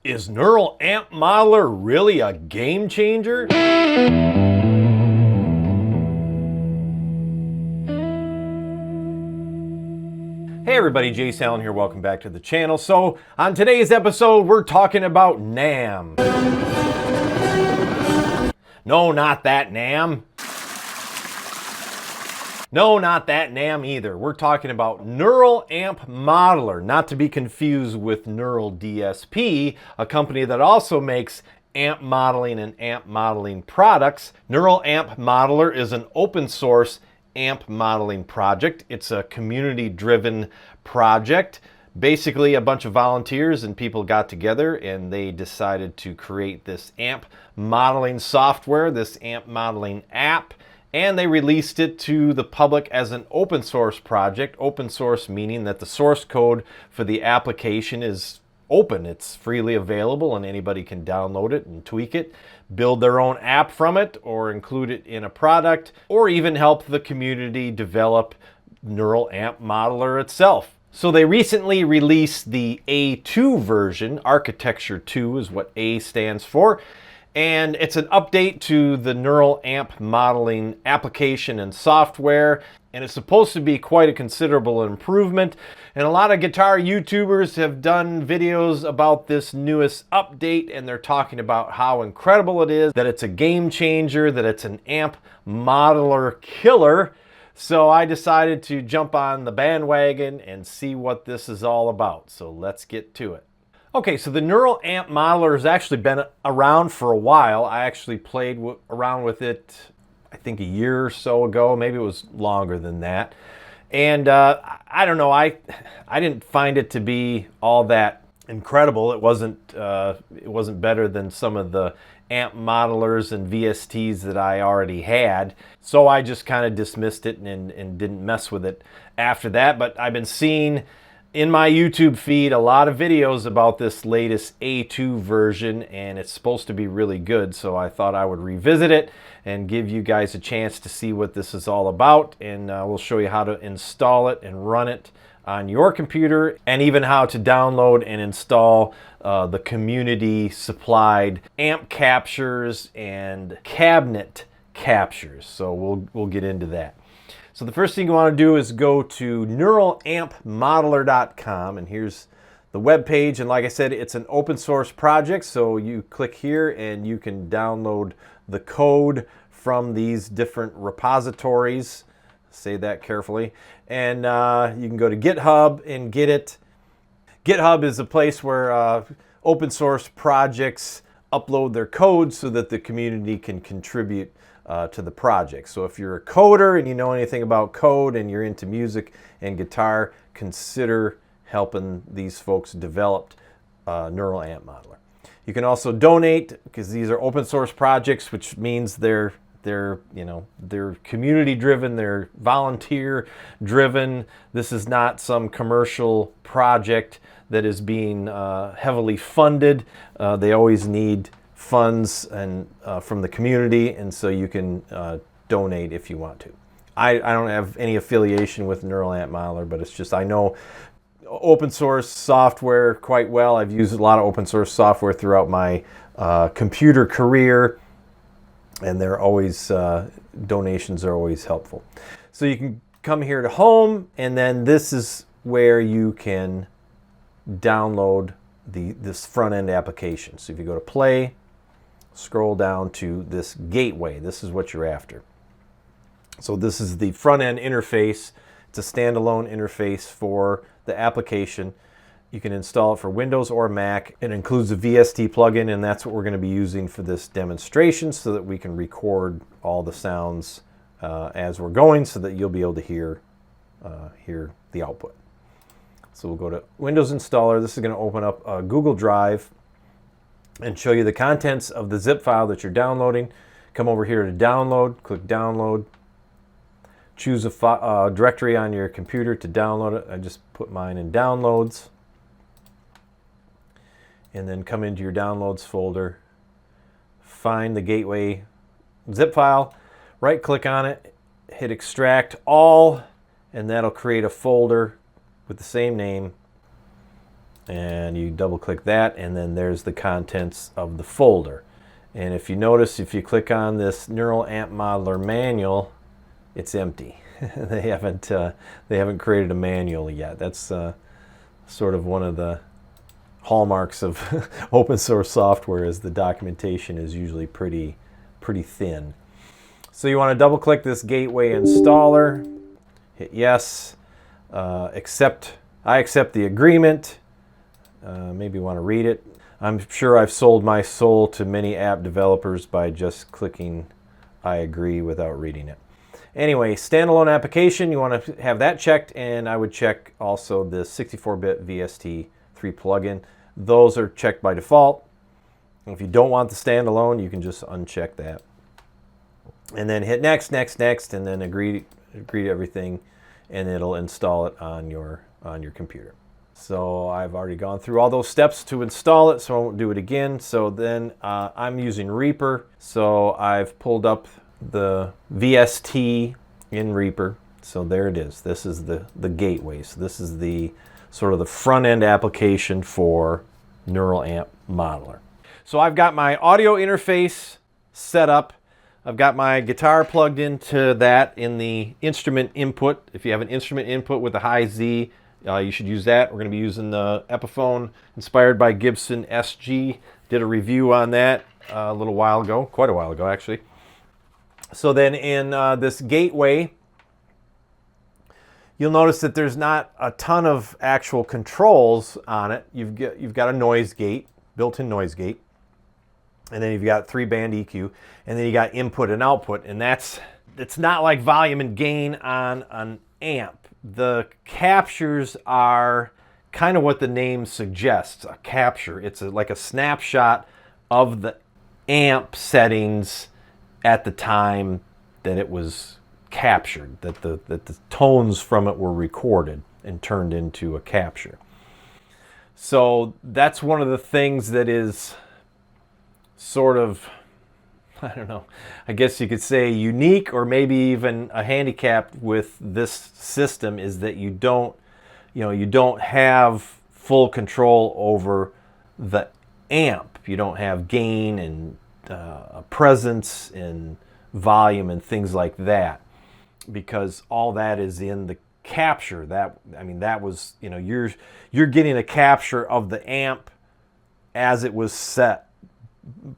Is Neural Amp Modeler really a game changer? Hey everybody, Jayce Allan here. Welcome back to the channel. So on today's episode, we're talking about NAMM. No, not that NAMM. No, not that NAMM either. We're talking about Neural Amp Modeler, not to be confused with Neural DSP, a company that also makes amp modeling and amp modeling products. Neural Amp Modeler is an open source amp modeling project. It's a community-driven project. Basically, a bunch of volunteers and people got together and they decided to create this amp modeling software, this amp modeling app, and they released it to the public as an open source project. Open source meaning that the source code for the application is open. It's freely available and anybody can download it and tweak it, build their own app from it, or include it in a product, or even help the community develop Neural Amp Modeler itself. So they recently released the A2 version. Architecture 2 is what A stands for. And it's an update to the Neural Amp modeling application and software. And it's supposed to be quite a considerable improvement. And a lot of guitar YouTubers have done videos about this newest update, and they're talking about how incredible it is, that it's a game changer, that it's an amp modeler killer. So I decided to jump on the bandwagon and see what this is all about. So let's get to it. Okay, so the Neural Amp Modeler has actually been around for a while. I actually played around with it, I think a year or so ago. Maybe it was longer than that. And I don't know, I didn't find it to be all that incredible. It wasn't better than some of the amp modelers and VSTs that I already had. So I just kind of dismissed it and didn't mess with it after that. But I've been seeing in my YouTube feed a lot of videos about this latest A2 version, and it's supposed to be really good, so I thought I would revisit it and give you guys a chance to see what this is all about, and we'll show you how to install it and run it on your computer, and even how to download and install the community supplied amp captures and cabinet captures. So we'll get into that. So the first thing you want to do is go to neuralampmodeler.com, and here's the web page. And like I said, it's an open source project, so you click here and you can download the code from these different repositories. Say that carefully. And you can go to GitHub and get it. GitHub is a place where open source projects upload their code so that the community can contribute to the project. So if you're a coder and you know anything about code and you're into music and guitar, consider helping these folks develop Neural Amp Modeler. You can also donate, because these are open source projects, which means they're community driven, they're volunteer driven. This is not some commercial project that is being heavily funded. They always need funds and from the community, and so you can donate if you want to. I don't have any affiliation with Neural Amp Modeler, but it's just I know open source software quite well. I've used a lot of open source software throughout my computer career, and they're always donations are always helpful. So you can come here to home, and then this is where you can download this front end application. So if you go to play, scroll down to this gateway. This is what you're after. So this is the front end interface. It's a standalone interface for the application. You can install it for Windows or Mac. It includes a VST plugin, and that's what we're going to be using for this demonstration so that we can record all the sounds as we're going, so that you'll be able to hear the output. So we'll go to Windows Installer. This is going to open up a Google Drive and show you the contents of the zip file that you're downloading. Come over here to download, click download. Choose a directory on your computer to download it. I just put mine in downloads. And then come into your downloads folder. Find the gateway zip file. Right click on it. Hit extract all. And that'll create a folder with the same name. and you double click that, and then there's the contents of the folder. And if you notice, if you click on this Neural Amp Modeler manual, it's empty. They haven't created a manual yet. That's sort of one of the hallmarks of open source software, is the documentation is usually pretty thin. So you want to double click this gateway installer, hit yes, I accept the agreement. Maybe you want to read it. I'm sure I've sold my soul to many app developers by just clicking I agree without reading it. Anyway, standalone application, you want to have that checked, and I would check also the 64-bit VST3 plugin. Those are checked by default. If you don't want the standalone, you can just uncheck that. And then hit next, next, next, and then agree to everything, and it'll install it on your computer. So I've already gone through all those steps to install it, so I won't do it again. So then I'm using Reaper, so I've pulled up the VST in Reaper. So there it is. This is the gateway. So this is the sort of the front end application for Neural Amp Modeler. So I've got my audio interface set up. I've got my guitar plugged into that in the instrument input. If you have an instrument input with a high Z, you should use that. We're going to be using the Epiphone inspired by Gibson SG. Did a review on that a little while ago, quite a while ago actually. So then in this gateway, you'll notice that there's not a ton of actual controls on it. You've got a noise gate, built-in noise gate, and then you've got 3-band EQ, and then you got input and output, and it's not like volume and gain on an amp. The captures are kind of what the name suggests, a capture. It's like a snapshot of the amp settings at the time that it was captured, that the tones from it were recorded and turned into a capture. So that's one of the things that is sort of, I don't know, I guess you could say unique, or maybe even a handicap with this system, is that you don't have full control over the amp. You don't have gain and presence and volume and things like that, because all that is in the capture. That was, you're getting a capture of the amp as it was set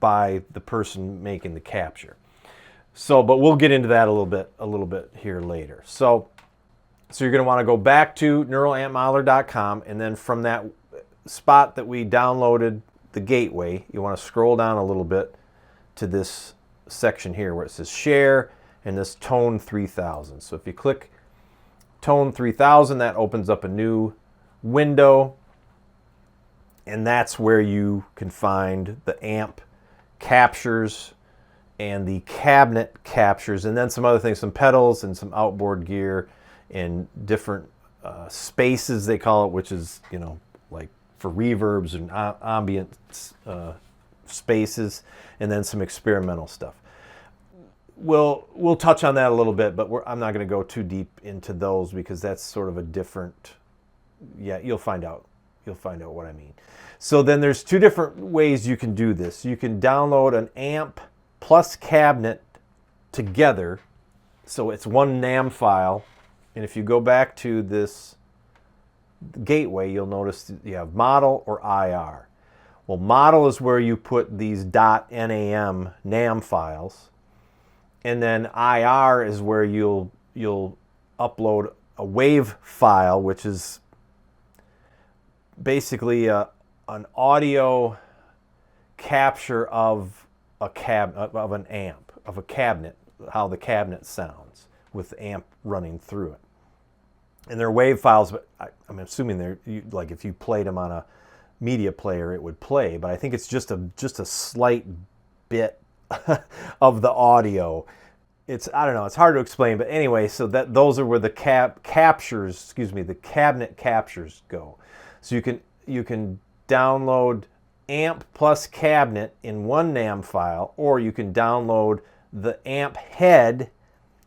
by the person making the capture. So, but we'll get into that a little bit here later. So you're going to want to go back to neuralampmodeler.com, and then from that spot that we downloaded the gateway, you want to scroll down a little bit to this section here where it says share and this tone 3000. So if you click tone 3000, that opens up a new window, and that's where you can find the amp captures and the cabinet captures, and then some other things, some pedals and some outboard gear and different spaces, they call it, which is, like for reverbs and ambient spaces, and then some experimental stuff. We'll touch on that a little bit, but I'm not going to go too deep into those, because that's sort of a different, you'll find out what I mean. So then there's two different ways you can do this. You can download an amp plus cabinet together, so it's one NAM file. And if you go back to this gateway, you'll notice you have model or IR. Well, model is where you put these .nam NAM files, and then IR is where you'll upload a WAV file, which is basically an audio capture of a an amp, of a cabinet, how the cabinet sounds with the amp running through it. And they're WAV files, but I'm assuming they're like, if you played them on a media player, it would play. But I think it's just a slight bit of the audio. I don't know, it's hard to explain, but anyway, so those are where the the cabinet captures go. So you can download amp plus cabinet in one NAM file, or you can download the amp head,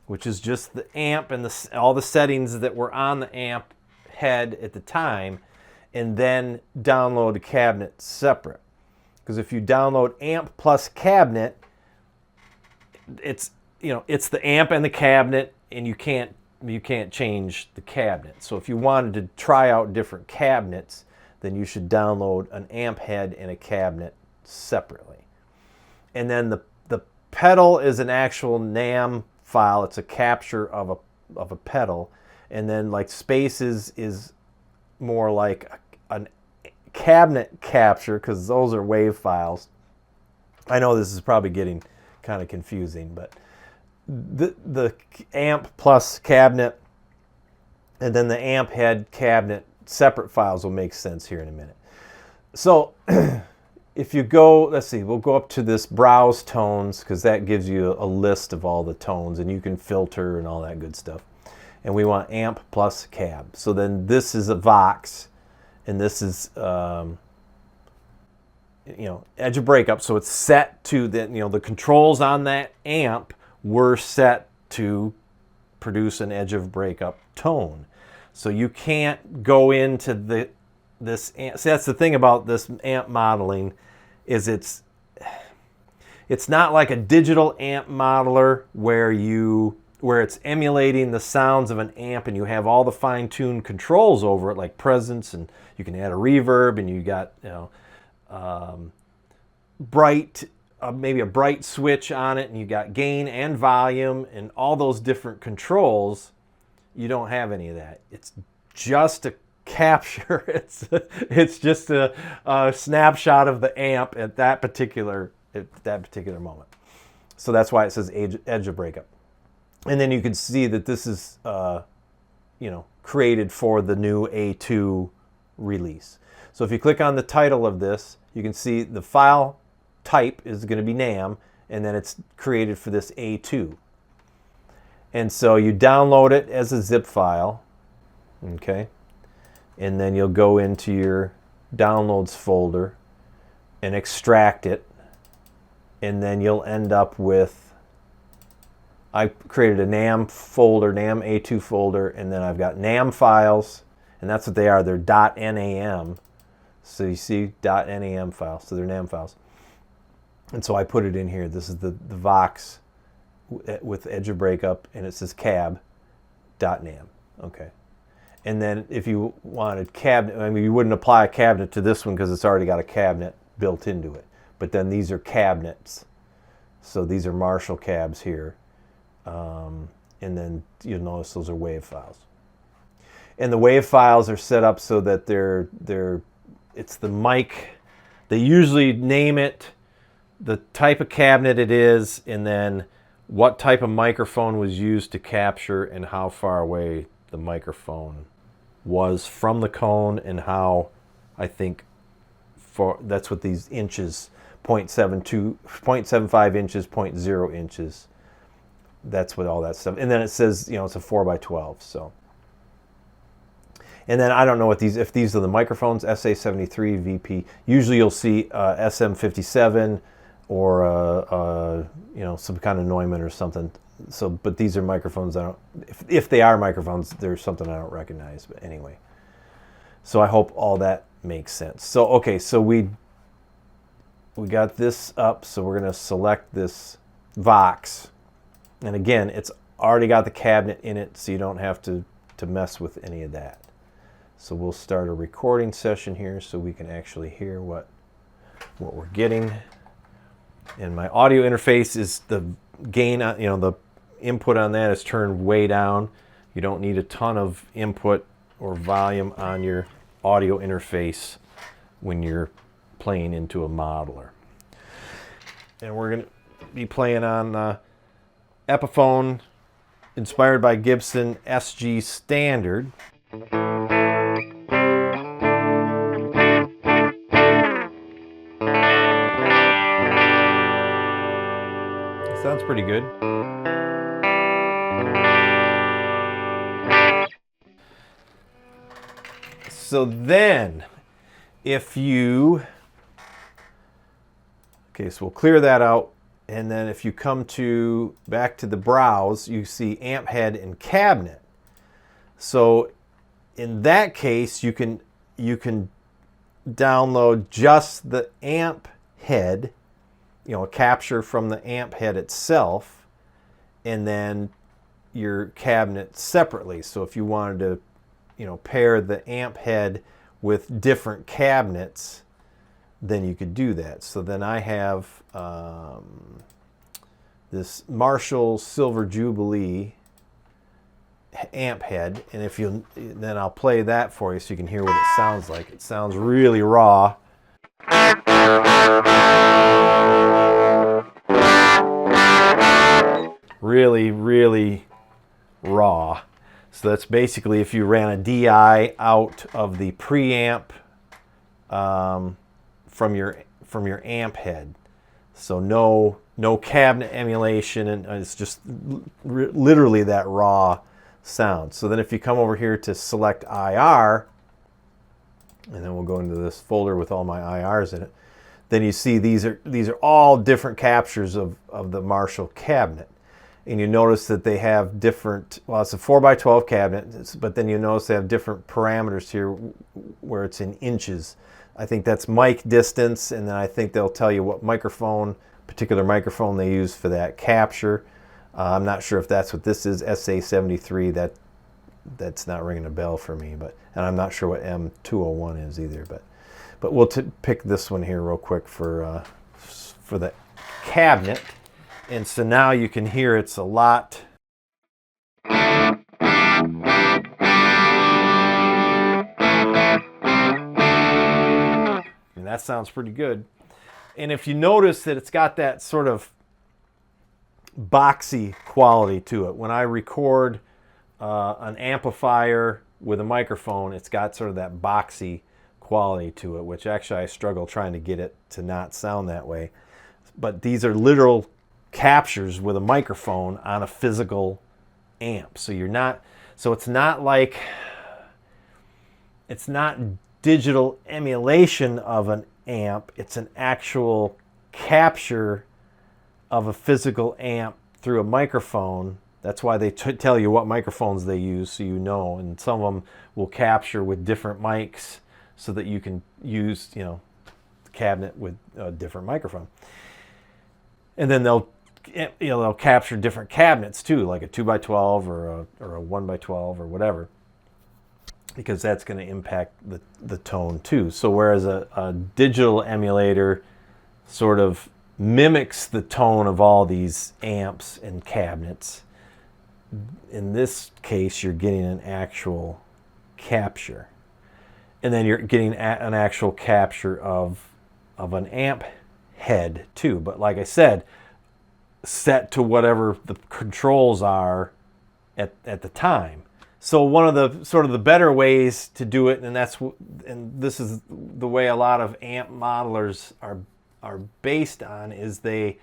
which is just the amp and all the settings that were on the amp head at the time, and then download a cabinet separate. Because if you download amp plus cabinet, it's the amp and the cabinet, and you can't change the cabinet. So if you wanted to try out different cabinets, then you should download an amp head and a cabinet separately. And then the pedal is an actual NAM file. It's a capture of a pedal. And then like spaces is more like a cabinet capture, because those are WAV files. I know this is probably getting kind of confusing, but the amp plus cabinet and then the amp head cabinet separate files will make sense here in a minute. So if you go, let's see, we'll go up to this browse tones, because that gives you a list of all the tones, and you can filter and all that good stuff. And we want amp plus cab. So then this is a Vox, and this is edge of breakup. So it's set to the controls on that amp were set to produce an edge of breakup tone. So you can't go into this amp. See, that's the thing about this amp modeling, is it's not like a digital amp modeler where it's emulating the sounds of an amp and you have all the fine-tuned controls over it, like presence, and you can add a reverb, and you got bright, maybe a bright switch on it, and you got gain and volume and all those different controls. You don't have any of that. It's just a capture. It's just a snapshot of the amp at that particular moment. So that's why it says edge of breakup. And then you can see that this is created for the new A2 release. So if you click on the title of this, you can see the file type is going to be NAM, and then it's created for this A2. And so you download it as a zip file, okay? And then you'll go into your downloads folder and extract it, and then you'll end up with, I created a NAM folder, NAM A2 folder, and then I've got NAM files, and that's what they are. They're .NAM. So you see .NAM files, so they're NAM files. And so I put it in here. This is the Vox with edge of breakup, and it says cab.nam. Okay. And then if you wanted cabinet, I mean, you wouldn't apply a cabinet to this one because it's already got a cabinet built into it. But then these are cabinets. So these are Marshall cabs here. And then you'll notice those are WAV files. And the WAV files are set up so that it's the mic. They usually name it, the type of cabinet it is, and then what type of microphone was used to capture and how far away the microphone was from the cone, and how, I think, that's what these inches, 0.72, 0.75 inches, 0.0 inches. That's what all that stuff. And then it says, it's a 4x12. So, and then I don't know if these are the microphones, SA73, VP. Usually you'll see SM57 or some kind of Neumann or something. So, but these are microphones. If they are microphones, there's something I don't recognize. But anyway, so I hope all that makes sense. So okay, so we got this up. So we're going to select this Vox. And again, it's already got the cabinet in it, so you don't have to mess with any of that. So we'll start a recording session here so we can actually hear what we're getting. And my audio interface is the gain, the input on that is turned way down. You don't need a ton of input or volume on your audio interface when you're playing into a modeler. And we're going to be playing on Epiphone, inspired by Gibson SG Standard. Sounds pretty good. So then, so we'll clear that out. And then if you come back to the browse, you see amp head and cabinet. So in that case, you can you can download just the amp head, you know, a capture from the amp head itself, and then your cabinet separately. So if you wanted to, you know, pair the amp head with different cabinets, then you could do that. So then I have this Marshall Silver Jubilee amp head, and if you, then I'll play that for you so you can hear what it sounds like. It sounds really raw. Really, really raw. So that's basically if you ran a DI out of the preamp from your amp head. So no cabinet emulation, and it's just literally that raw sound. So then if you come over here to select IR, and then we'll go into this folder with all my IRs in it, then you see these are all different captures of the Marshall cabinet. And you notice that they have different, well, it's a 4x12 cabinet, but then you notice they have different parameters here where it's in inches. I think that's mic distance, and then I think they'll tell you what particular microphone they use for that capture. I'm not sure if that's what this is, SA73. That's not ringing a bell for me, and I'm not sure what M201 is either. But we'll pick this one here real quick for the cabinet. And so now you can hear it's a lot. And that sounds pretty good. And if you notice that it's got that sort of boxy quality to it. When I record an amplifier with a microphone, it's got sort of that boxy quality to it, which actually I struggle trying to get it to not sound that way. But these are literal captures with a microphone on a physical amp. So it's not like, it's not digital emulation of an amp, it's an actual capture of a physical amp through a microphone. That's why they tell you what microphones they use, so you know. And some of them will capture with different mics so that you can use, you know, the cabinet with a different microphone. And then they'll capture different cabinets too, like a 2x12 or a 1x12 or whatever, because that's going to impact the tone too. So whereas a digital emulator sort of mimics the tone of all these amps and cabinets, in this case you're getting an actual capture. And then you're getting an actual capture of an amp head too. But like I said, set to whatever the controls are at the time. So one of the sort of the better ways to do it, and this is the way a lot of amp modelers are based on, is they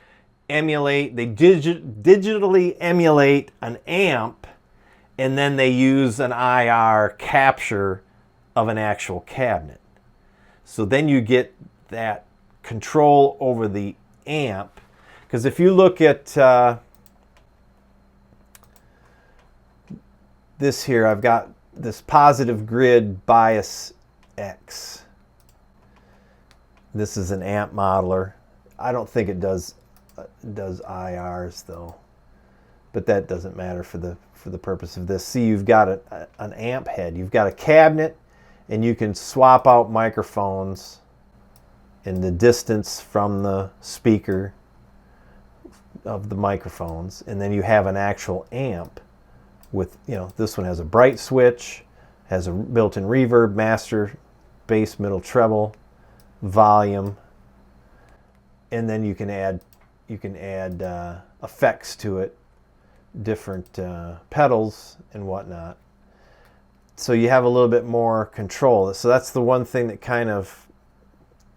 digitally emulate an amp, and then they use an IR capture of an actual cabinet. So then you get that control over the amp. Because if you look at this here, I've got this positive grid bias X. This is an amp modeler. I don't think it does IRs though, but that doesn't matter for the purpose of this. See, you've got an amp head, you've got a cabinet, and you can swap out microphones in the distance from the speaker of the microphones, and then you have an actual amp with, you know, this one has a bright switch, has a built-in reverb, master, bass, middle, treble, volume, and then you can add effects to it, different pedals and whatnot. So you have a little bit more control. So that's the one thing that kind of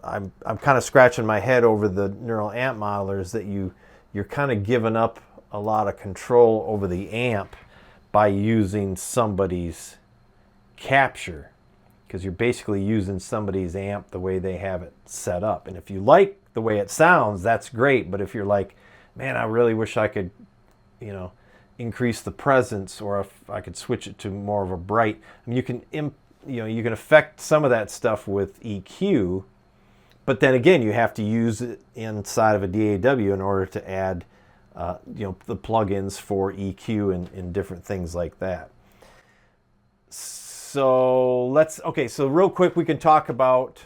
I'm kind of scratching my head over the neural amp modelers, that you're kind of giving up a lot of control over the amp by using somebody's capture, because you're basically using somebody's amp the way they have it set up. And if you like the way it sounds, that's great. But if you're like, man, I really wish I could, you know, increase the presence, or if I could switch it to more of a bright, I mean, you can you can affect some of that stuff with EQ, but then again, you have to use it inside of a DAW in order to add, the plugins for EQ and different things like that. So so real quick, we can talk about,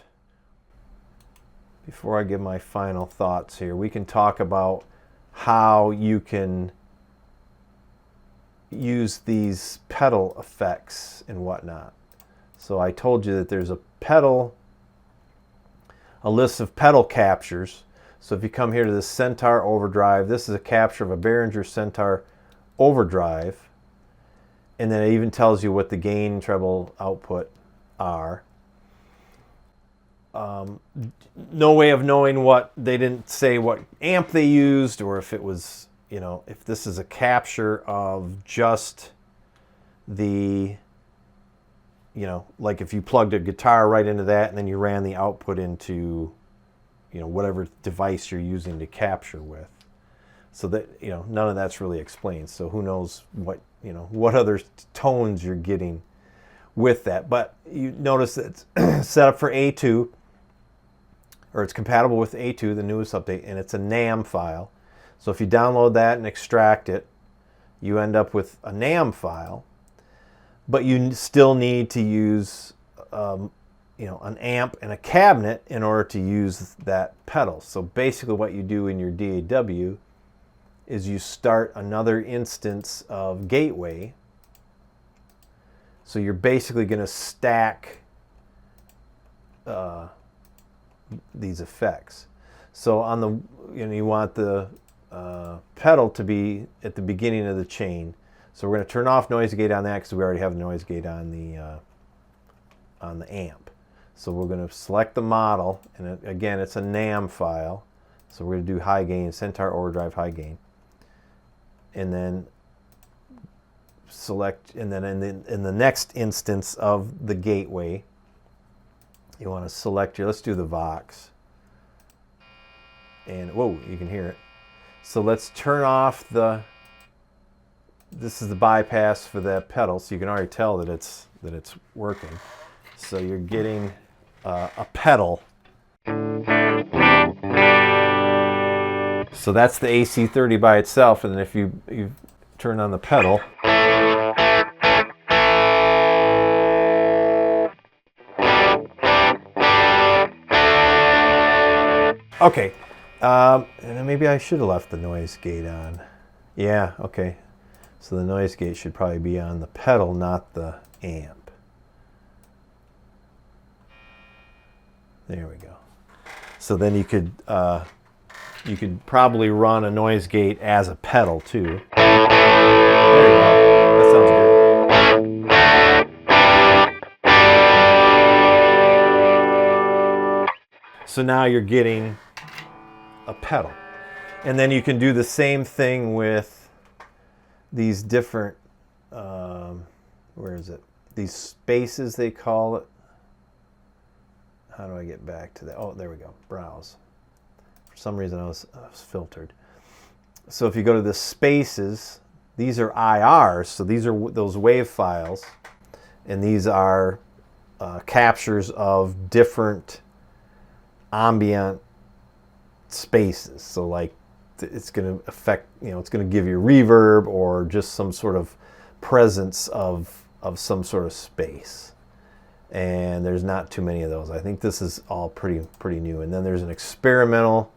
before I give my final thoughts here, we can talk about how you can use these pedal effects and whatnot. So I told you that there's a list of pedal captures. So if you come here to the Centaur Overdrive, this is a capture of a Behringer Centaur Overdrive. And then it even tells you what the gain and treble output are. No way of knowing they didn't say what amp they used, or if it was, if this is a capture of just the, like if you plugged a guitar right into that and then you ran the output into, whatever device you're using to capture with. So that, none of that's really explained. So who knows what other tones you're getting with that. But you notice that it's set up for A2, or it's compatible with A2, the newest update, and it's a NAM file. So if you download that and extract it, you end up with a NAM file, but you still need to use an amp and a cabinet in order to use that pedal. So basically what you do in your DAW is you start another instance of Gateway. So you're basically going to stack these effects. So on the, you want the pedal to be at the beginning of the chain. So we're going to turn off noise gate on that because we already have a noise gate on the amp. So we're going to select the model, and again, it's a NAM file. So we're going to do high gain, Centaur Overdrive high gain, and then select, and then in the next instance of the Gateway, you want to select let's do the Vox, and whoa, you can hear it. So let's turn off this is the bypass for that pedal, so you can already tell that it's working. So you're getting a pedal. So that's the AC30 by itself, and then if you turn on the pedal, okay, and then maybe I should have left the noise gate on. Yeah, okay. So the noise gate should probably be on the pedal, not the amp. There we go. So then you could probably run a noise gate as a pedal too. There you go. That sounds good. So now you're getting a pedal. And then you can do the same thing with these different, where is it? These spaces, they call it. How do I get back to that? Oh, there we go. Browse. For some reason I was filtered. So if you go to the spaces, these are IRs. So these are those wave files. And these are captures of different ambient spaces. So like it's going to affect, it's going to give you reverb or just some sort of presence of some sort of space. And there's not too many of those. I think this is all pretty new. And then there's an experimental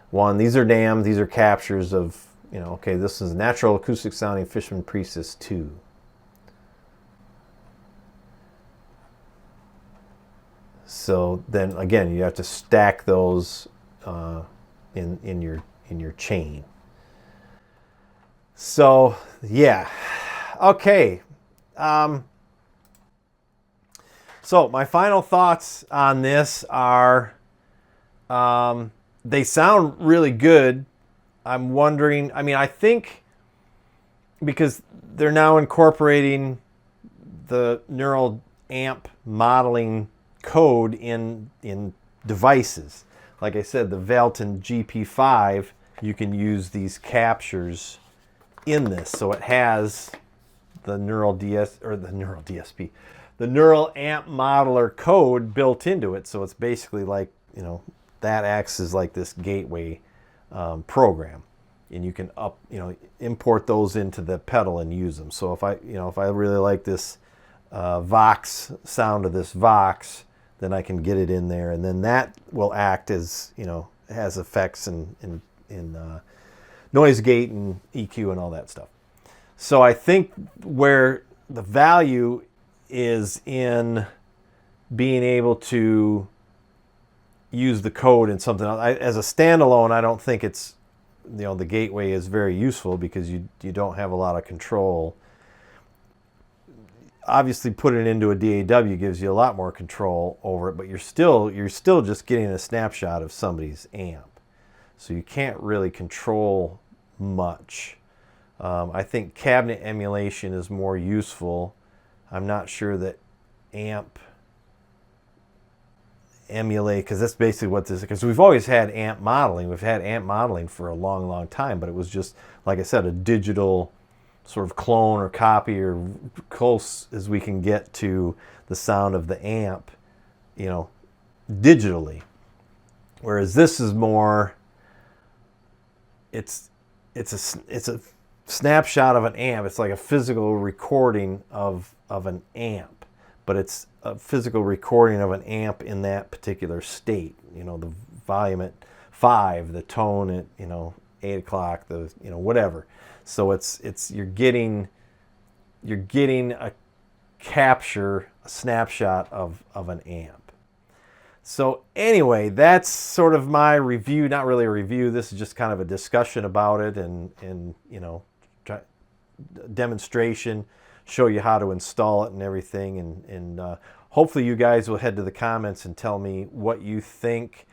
one. These are NAM. These are captures of, okay, this is natural acoustic sounding Fishman Priestess 2. So then again, you have to stack those in your chain. So yeah, okay. So my final thoughts on this are, they sound really good. I'm wondering, I think because they're now incorporating the neural amp modeling code in devices. Like I said, the Velton GP5, you can use these captures in this. So it has the neural DSP, the neural amp modeler code built into it. So it's basically like, you know, that acts as like this gateway program, and you can import those into the pedal and use them. So if I really like this Vox sound of this Vox, then I can get it in there, and then that will act as, you know, has effects in noise gate and EQ and all that stuff. So I think where the value is in being able to use the code in something else. As a standalone, I don't think it's, you know, the gateway is very useful because you don't have a lot of control. Obviously, putting it into a DAW gives you a lot more control over it, but you're still just getting a snapshot of somebody's amp, so you can't really control much. I think cabinet emulation is more useful. I'm not sure that amp emulate, because that's basically what this is, because we've always had amp modeling. We've had amp modeling for a long time, but it was just, like I said, a digital sort of clone or copy, or close as we can get to the sound of the amp, you know, digitally. Whereas this is more, it's a snapshot of an amp. It's like a physical recording of an amp, but it's a physical recording of an amp in that particular state. You know, the volume at 5, the tone at, you know, 8 o'clock, the, you know, whatever. So you're getting a capture, a snapshot of an amp. So anyway, that's sort of my review. Not really a review. This is just kind of a discussion about it, and you know, demonstration, show you how to install it and everything, and hopefully you guys will head to the comments and tell me what you think.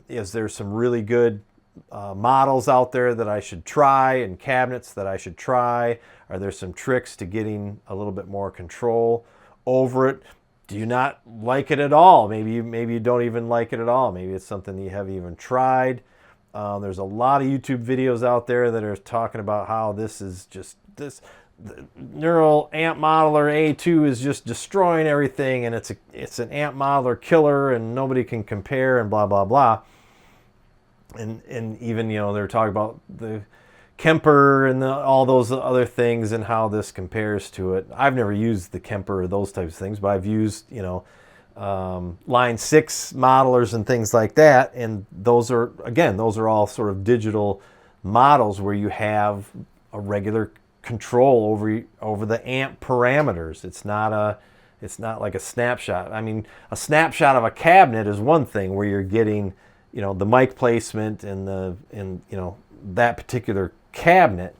Is there some really good models out there that I should try, and cabinets that I should try? Are there some tricks to getting a little bit more control over it? Do you not like it at all? Maybe you don't even like it at all. Maybe it's something you haven't even tried. There's a lot of YouTube videos out there that are talking about how this is just the neural amp modeler A2 is just destroying everything, and it's an amp modeler killer, and nobody can compare, and blah blah blah. And even, you know, they're talking about the Kemper and all those other things and how this compares to it. I've never used the Kemper or those types of things, but I've used, you know, line 6 modelers and things like that, and those are all sort of digital models where you have a regular control over the amp parameters. It's not like a snapshot. I mean, a snapshot of a cabinet is one thing where you're getting, you know, the mic placement and you know, that particular cabinet.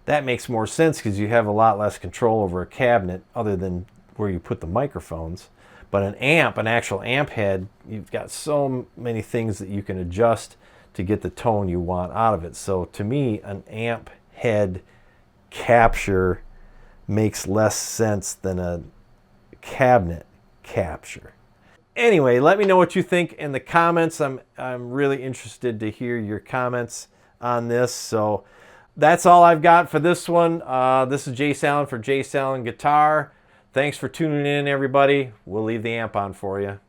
That makes more sense because you have a lot less control over a cabinet other than where you put the microphones. But an amp, an actual amp head, you've got so many things that you can adjust to get the tone you want out of it. So to me, an amp head capture makes less sense than a cabinet capture. Anyway, let me know what you think in the comments. I'm really interested to hear your comments on this. So that's all I've got for this one. This is Jayce Allan for Jayce Allan Guitar. Thanks for tuning in, everybody. We'll leave the amp on for you.